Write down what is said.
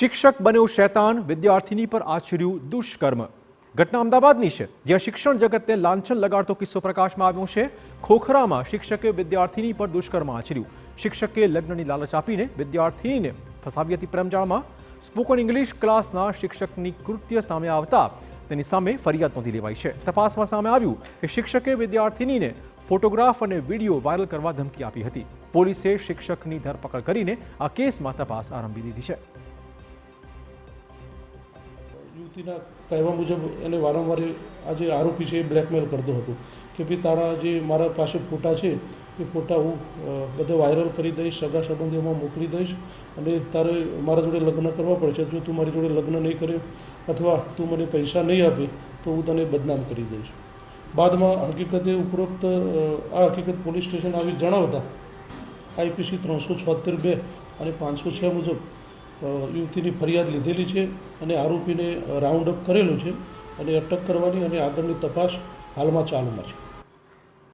શિક્ષક બન્યો શૈતાન, વિદ્યાર્થીની પર આચર્યું દુષ્કર્મ। ઘટના અમદાવાદની છે, જ્યાં શિક્ષણ જગતને લાંછન લગાડતો કિસ્સો પ્રકાશમાં આવ્યો છે। ખોખરામાં શિક્ષકે વિદ્યાર્થીની પર દુષ્કર્મ આચર્યું। શિક્ષકે લગ્નની લાલચ આપીને વિદ્યાર્થીનીને ફસાવી હતી પ્રેમજાળમાં। સ્પોકન ઇંગ્લિશ ક્લાસના શિક્ષકની કૃત્ય સામે આવતા તેની સામે ફરિયાદ નોંધી લેવાઈ છે। તપાસમાં સામે આવ્યું કે શિક્ષકે વિદ્યાર્થીનીને ફોટોગ્રાફ અને વિડીયો વાયરલ કરવા ધમકી આપી હતી। પોલીસે શિક્ષકની ધરપકડ કરીને આ કેસમાં તપાસ આરંભી દીધી છે। યુવતીના કહેવા મુજબ એને વારંવાર આજે આરોપી છે એ બ્લેકમેલ કરતો હતો કે ભાઈ તારા જે મારા પાસે ફોટા છે એ ફોટા હું બધા વાયરલ કરી દઈશ, સગા સંબંધીઓમાં મોકલી દઈશ અને તારે મારા જોડે લગ્ન કરવા પડશે। જો તું મારી જોડે લગ્ન નહીં કરે અથવા તું મને પૈસા નહીં આપે તો હું તને બદનામ કરી દઈશ। બાદમાં હકીકતે ઉપરોક્ત આ હકીકત પોલીસ સ્ટેશન આવી જણાવતા IPC 376(2) અને 506 મુજબ યુવતીની ફરિયાદ લીધેલી છે અને આરોપીને રાઉન્ડ અપ કરેલો છે અને અટક કરવાની અને આગળની તપાસ હાલમાં ચાલુમાં છે।